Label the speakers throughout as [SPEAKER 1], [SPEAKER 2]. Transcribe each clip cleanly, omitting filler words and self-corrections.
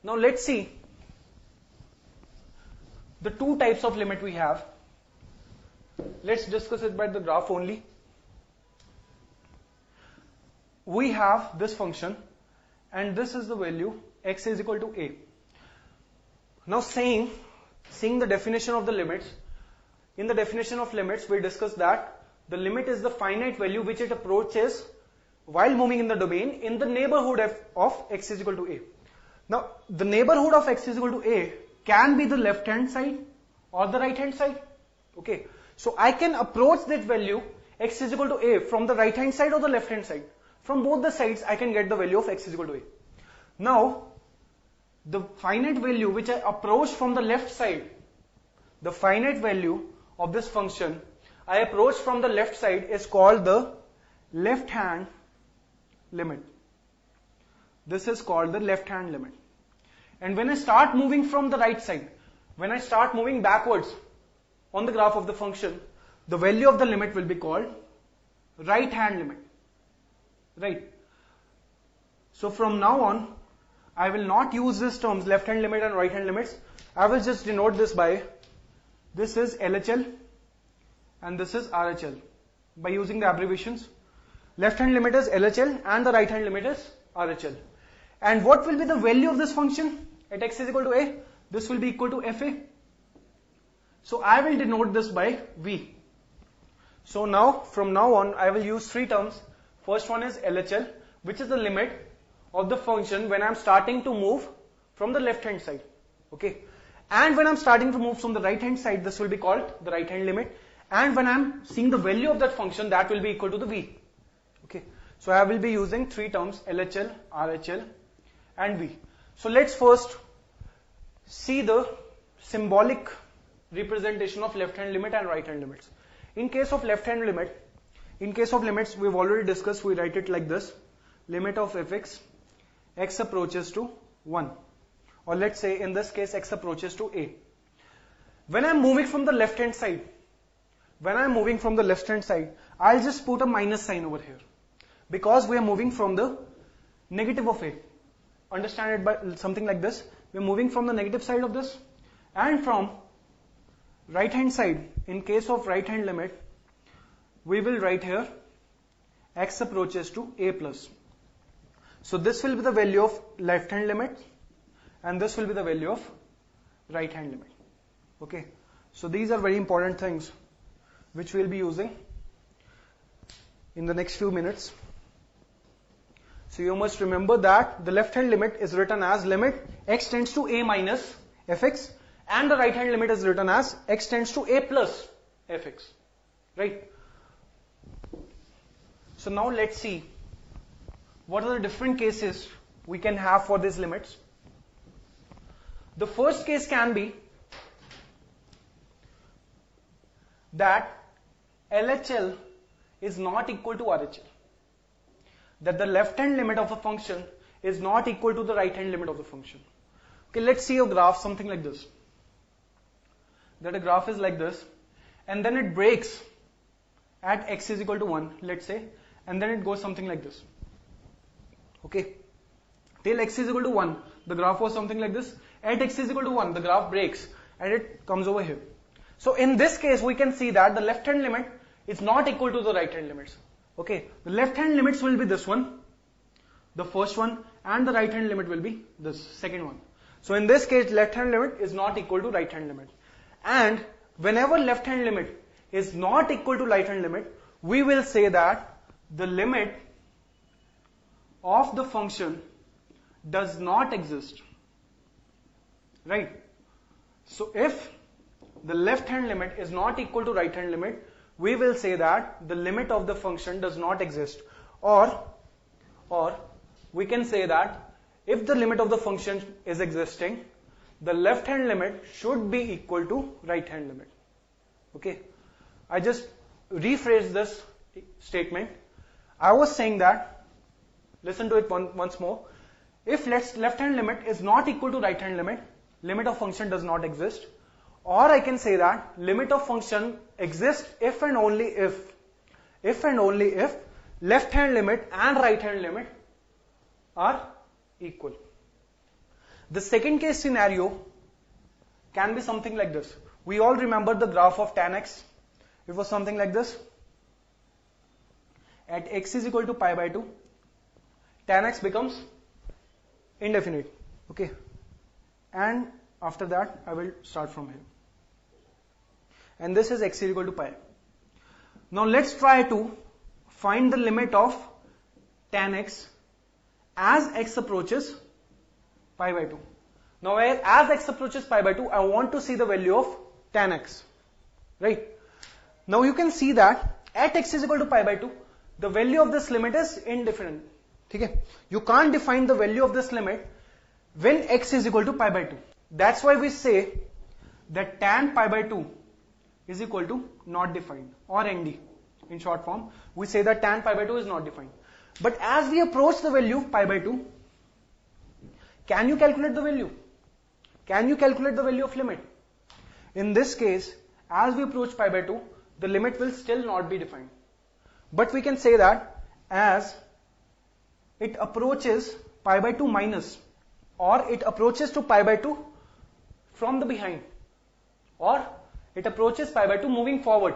[SPEAKER 1] Now let's see the two types of limit we have. Let's discuss it by the graph only. We have this function and this is the value x is equal to a. Now seeing the definition of the limits, in the definition of limits we discussed that the limit is the finite value which it approaches while moving in the domain in the neighborhood of x is equal to a. Now the neighborhood of x is equal to a can be the left hand side or the right hand side. Okay, so I can approach that value x is equal to a from the right hand side or the left hand side. From both the sides I can get the value of x is equal to a. Now the finite value which I approach from the left side, the finite value of this function I approach from the left side is called the left hand limit. This is called the left hand limit. And when I start moving from the right side, when I start moving backwards on the graph of the function, the value of the limit will be called right hand limit. Right. So from now on, I will not use these terms left hand limit and right hand limits. I will just denote this by, this is LHL and this is RHL by using the abbreviations. Left hand limit is LHL and the right hand limit is RHL. And what will be the value of this function at x is equal to a? This will be equal to fa. So I will denote this by v. So now from now on I will use three terms. First one is LHL, which is the limit of the function when I am starting to move from the left hand side. Okay, and when I am starting to move from the right hand side, this will be called the right hand limit. And when I am seeing the value of that function, that will be equal to the v. Okay, so I will be using three terms LHL, RHL and v. So let's first see the symbolic representation of left hand limit and right hand limits. In case of left hand limit, in case of limits we've already discussed, we write it like this: limit of fx, x approaches to 1, or let's say in this case x approaches to a. When I'm moving from the left hand side, I'll just put a minus sign over here because we are moving from the negative of a. Understand it by something like this: we're moving from the negative side of this, and from right hand side, in case of right hand limit, we will write here x approaches to a plus. So this will be the value of left hand limit and this will be the value of right hand limit. Okay, so these are very important things which we'll be using in the next few minutes. So you must remember that the left hand limit is written as limit x tends to a minus fx, and the right hand limit is written as x tends to a plus fx. Right? So now let's see what are the different cases we can have for these limits. The first case can be that LHL is not equal to RHL. That the left hand limit of a function is not equal to the right hand limit of the function. Okay, let's see a graph something like this. That a graph is like this, and then it breaks at x is equal to 1, let's say, and then it goes something like this. Okay, till x is equal to 1, the graph was something like this. At x is equal to 1, the graph breaks and it comes over here. So in this case, we can see that the left hand limit is not equal to the right hand limits. Okay, the left hand limits will be this one, the first one, and the right hand limit will be this second one. So in this case, left hand limit is not equal to right hand limit. And whenever left hand limit is not equal to right hand limit, we will say that the limit of the function does not exist. Right? So if the left hand limit is not equal to right hand limit, we will say that the limit of the function does not exist. Or we can say that if the limit of the function is existing, the left hand limit should be equal to right hand limit. Okay, I just rephrase this statement. I was saying that, listen to it once more. If left hand limit is not equal to right hand limit, limit of function does not exist. Or I can say that limit of function exists if and only if left hand limit and right hand limit are equal. The second case scenario can be something like this. We all remember the graph of tan x. It was something like this. At x is equal to pi by 2, tan x becomes indefinite. Okay. And after that, I will start from here. And this is x is equal to pi. Now let's try to find the limit of tan x as x approaches pi by 2. Now as x approaches pi by 2, I want to see the value of tan x. Right? Now you can see that at x is equal to pi by 2, the value of this limit is indefinite. Okay? You can't define the value of this limit when x is equal to pi by 2. That's why we say that tan pi by 2 is equal to not defined, or ND. In short form, we say that tan pi by 2 is not defined. But as we approach the value of pi by 2, can you calculate the value? Can you calculate the value of limit? In this case, as we approach pi by 2, the limit will still not be defined. But we can say that as it approaches pi by 2 minus, or it approaches to pi by 2 from the behind, or it approaches pi by 2 moving forward,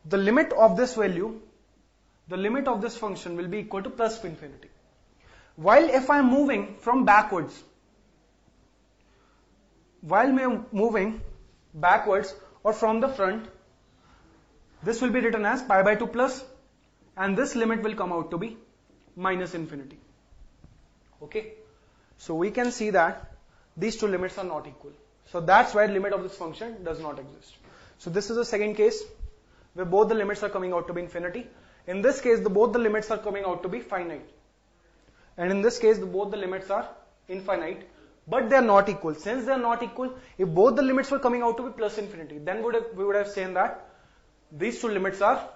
[SPEAKER 1] the limit of this value, the limit of this function will be equal to plus infinity. While if I am moving from backwards, or from the front, this will be written as pi by 2 plus, and this limit will come out to be minus infinity. Okay? So we can see that these two limits are not equal. So that's why limit of this function does not exist. So this is the second case where both the limits are coming out to be infinity. In this case, both the limits are coming out to be finite. And in this case, both the limits are infinite, but they are not equal. Since they are not equal, if both the limits were coming out to be plus infinity, then we would have said that these two limits are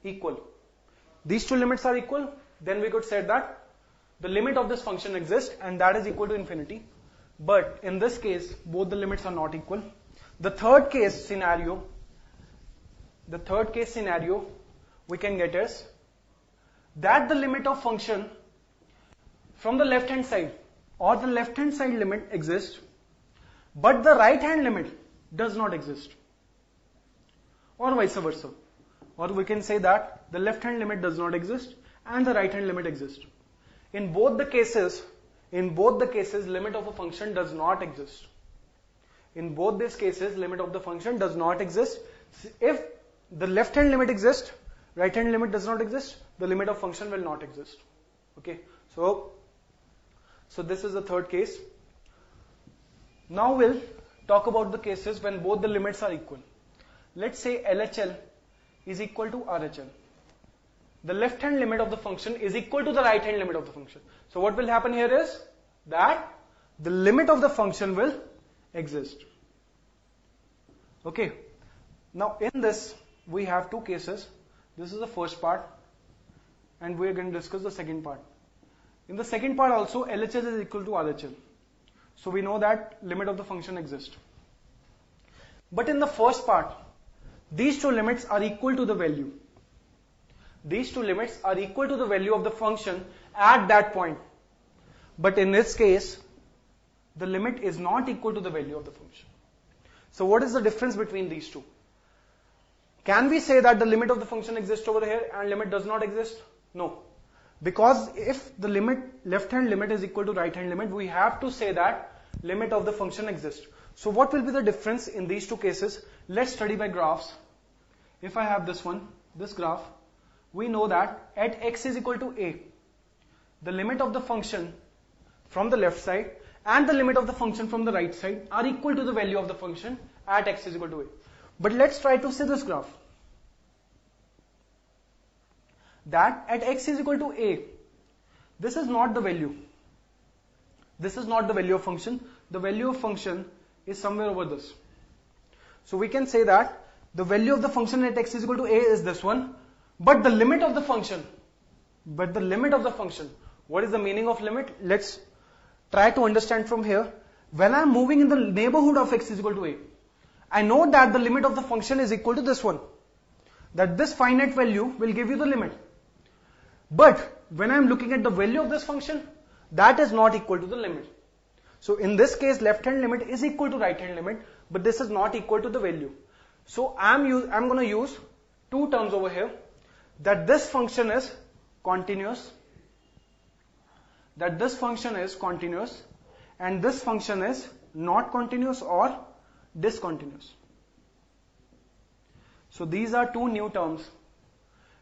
[SPEAKER 1] equal. These two limits are equal, then we could say that the limit of this function exists and that is equal to infinity. But in this case, both the limits are not equal. The third case scenario we can get is that the limit of function from the left hand side, or the left hand side limit exists, but the right hand limit does not exist, or vice versa. Or we can say that the left hand limit does not exist and the right hand limit exists. In both the cases, limit of a function does not exist. In both these cases, limit of the function does not exist. If the left hand limit exists, right hand limit does not exist, the limit of function will not exist. Okay, so this is the third case. Now we'll talk about the cases when both the limits are equal. Let's say LHL is equal to RHL. The left hand limit of the function is equal to the right hand limit of the function. So what will happen here is that the limit of the function will exist. Okay. Now in this we have two cases. This is the first part and we are going to discuss the second part. In the second part also LHL is equal to RHL. So we know that limit of the function exists. But in the first part, these two limits are equal to the value. These two limits are equal to the value of the function at that point. But in this case, the limit is not equal to the value of the function. So what is the difference between these two? Can we say that the limit of the function exists over here and limit does not exist? No. Because if the left hand limit is equal to right hand limit, we have to say that limit of the function exists. So what will be the difference in these two cases? Let's study by graphs. If I have this graph, we know that at x is equal to a, the limit of the function from the left side and the limit of the function from the right side are equal to the value of the function at x is equal to a. But let's try to see this graph. That at x is equal to a, this is not the value. This is not the value of function. The value of function is somewhere over this. So we can say that the value of the function at x is equal to a is this one. But the limit of the function, what is the meaning of limit? Let's try to understand from here. When I am moving in the neighborhood of x is equal to a, I know that the limit of the function is equal to this one. That this finite value will give you the limit. But when I am looking at the value of this function, that is not equal to the limit. So in this case, left hand limit is equal to right hand limit, but this is not equal to the value. So I'm going to use two terms over here, that this function is continuous, and this function is not continuous or discontinuous. So these are two new terms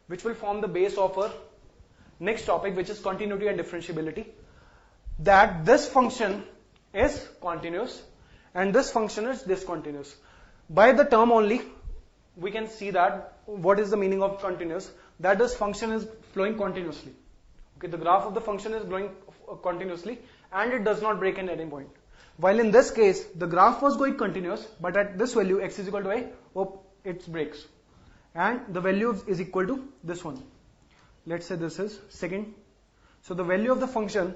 [SPEAKER 1] which will form the base of our next topic, which is continuity and differentiability. That this function is continuous and this function is discontinuous. By the term only, we can see that what is the meaning of continuous, that this function is flowing continuously. Okay, the graph of the function is going continuously and it does not break at any point. While in this case, the graph was going continuous, but at this value x is equal to a, it breaks. And the value is equal to this one. Let's say this is second. So the value of the function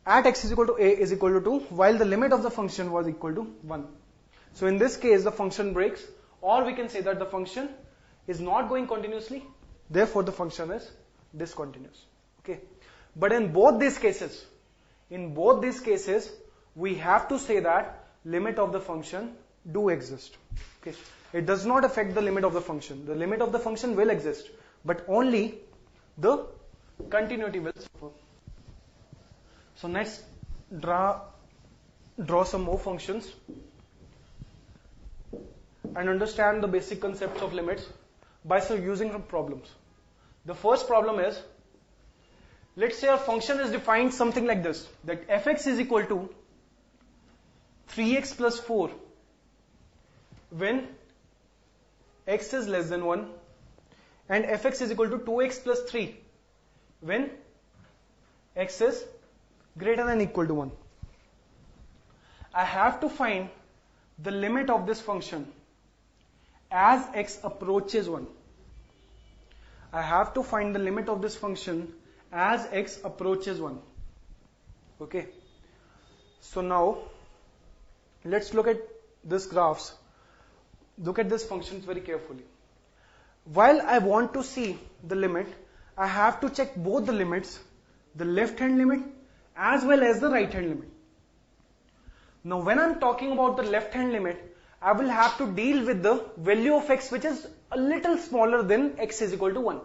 [SPEAKER 1] at x is equal to a is equal to 2, while the limit of the function was equal to 1. So in this case, the function breaks, or we can say that the function is not going continuously, therefore the function is discontinuous. Okay. But in both these cases, we have to say that limit of the function do exist. Okay. It does not affect the limit of the function. The limit of the function will exist, but only the continuity will suffer. So let's draw some more functions and understand the basic concepts of limits by using some problems. The first problem is, let's say our function is defined something like this, that fx is equal to 3x plus 4 when x is less than 1, and fx is equal to 2x plus 3 when x is greater than or equal to 1. I have to find the limit of this function as x approaches 1. I have to find the limit of this function as x approaches 1. Okay. So now, let's look at this graphs. Look at this functions very carefully. While I want to see the limit, I have to check both the limits, the left hand limit as well as the right hand limit. Now when I'm talking about the left hand limit, I will have to deal with the value of x which is a little smaller than x is equal to 1.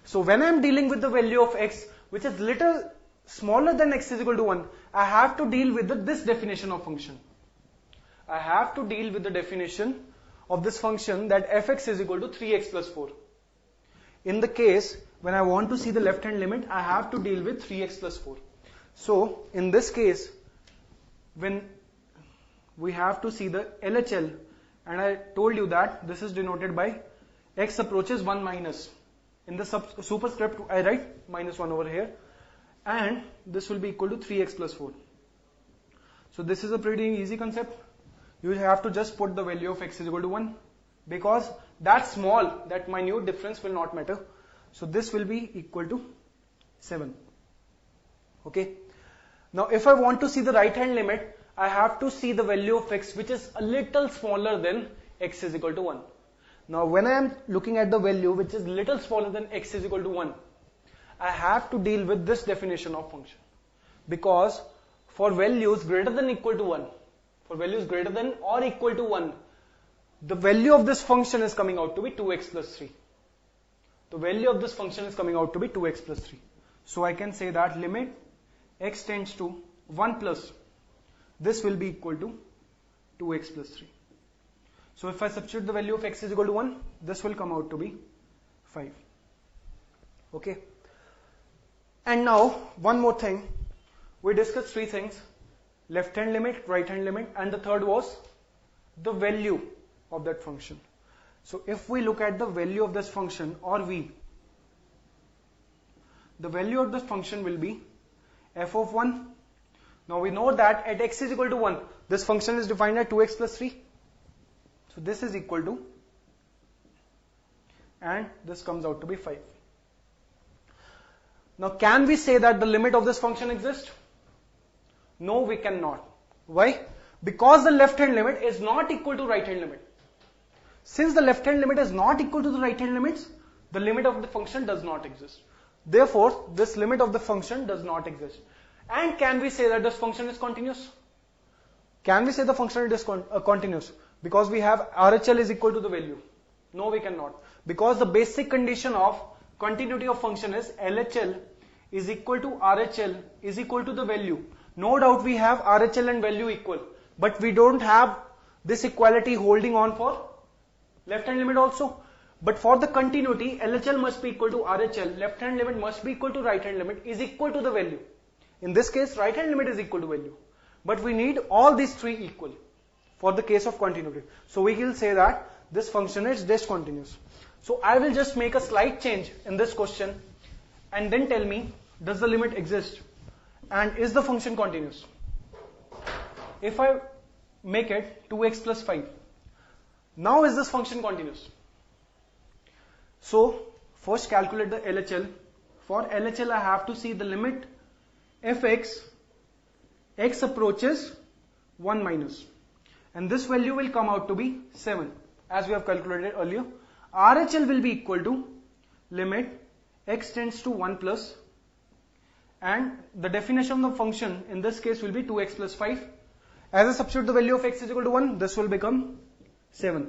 [SPEAKER 1] So when I'm dealing with the value of x which is little smaller than x is equal to 1, I have to deal with this definition of function. I have to deal with the definition of this function that fx is equal to 3x plus 4. In the case when I want to see the left hand limit, I have to deal with 3x plus 4. So in this case, when we have to see the LHL, and I told you that this is denoted by x approaches 1 minus. In the superscript, I write minus 1 over here, and this will be equal to 3x plus 4. So this is a pretty easy concept. You have to just put the value of x is equal to 1, because that small, that minute difference will not matter. So this will be equal to 7. Okay. Now if I want to see the right hand limit, I have to see the value of x which is a little smaller than x is equal to 1. Now when I am looking at the value which is little smaller than x is equal to 1, I have to deal with this definition of function. Because for values greater than or equal to 1, for values greater than or equal to 1, the value of this function is coming out to be 2x plus 3. The value of this function is coming out to be 2x plus 3. So I can say that limit x tends to 1 plus, this will be equal to 2x plus 3. So if I substitute the value of x is equal to 1, this will come out to be 5. Okay. And now, one more thing. We discussed 3 things. Left hand limit, right hand limit, and the third was the value of that function. So if we look at the value of this function, or v, the value of this function will be f of 1. Now we know that at x is equal to 1, this function is defined at 2x plus 3. So this is equal to, and this comes out to be 5. Now can we say that the limit of this function exists? No, we cannot. Why? Because the left hand limit is not equal to right hand limit. Since the left hand limit is not equal to the right hand limits, the limit of the function does not exist. Therefore, this limit of the function does not exist. And can we say that this function is continuous? Can we say the function is continuous? Because we have RHL is equal to the value. No, we cannot. Because the basic condition of continuity of function is LHL is equal to RHL is equal to the value. No doubt we have RHL and value equal, but we don't have this equality holding on for left hand limit also. But for the continuity, LHL must be equal to RHL, left hand limit must be equal to right hand limit is equal to the value. In this case, right hand limit is equal to value. But we need all these three equal for the case of continuity. So we will say that this function is discontinuous. So I will just make a slight change in this question and then tell me, does the limit exist and is the function continuous? If I make it 2x plus 5, now is this function continuous? So first calculate the LHL. For LHL I have to see the limit fx, x approaches 1 minus, and this value will come out to be 7 as we have calculated earlier. RHL will be equal to limit x tends to 1 plus, and the definition of the function in this case will be 2x plus 5. As I substitute the value of x is equal to 1, this will become 7.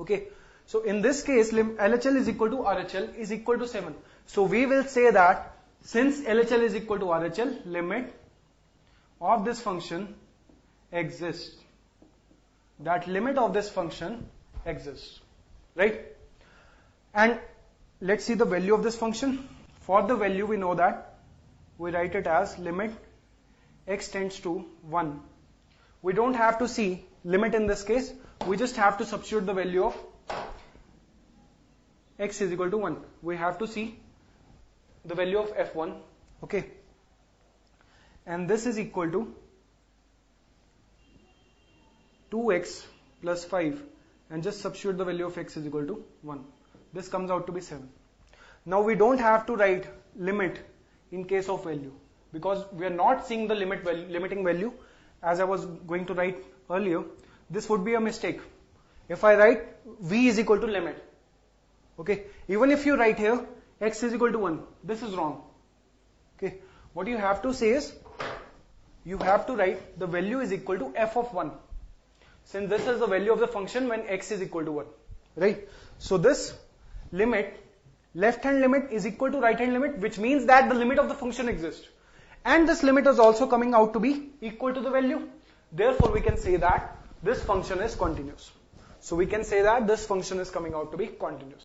[SPEAKER 1] Okay, so in this case LHL is equal to RHL is equal to 7. So we will say that since LHL is equal to RHL, limit of this function exists. That limit of this function exists, right? And let's see the value of this function. For the value we know that we write it as limit x tends to 1. We don't have to see limit in this case, we just have to substitute the value of x is equal to 1. We have to see the value of f1, okay, and this is equal to 2x plus 5, and just substitute the value of x is equal to 1. This comes out to be 7. Now we don't have to write limit in case of value because we are not seeing the limiting value as I was going to write earlier. This would be a mistake. If I write v is equal to limit, okay, even if you write here x is equal to 1, this is wrong. Okay, what you have to say is you have to write the value is equal to f of 1, since this is the value of the function when x is equal to 1, right? So this limit, left hand limit is equal to right hand limit, which means that the limit of the function exists, and this limit is also coming out to be equal to the value. Therefore we can say that this function is continuous. So we can say that this function is coming out to be continuous.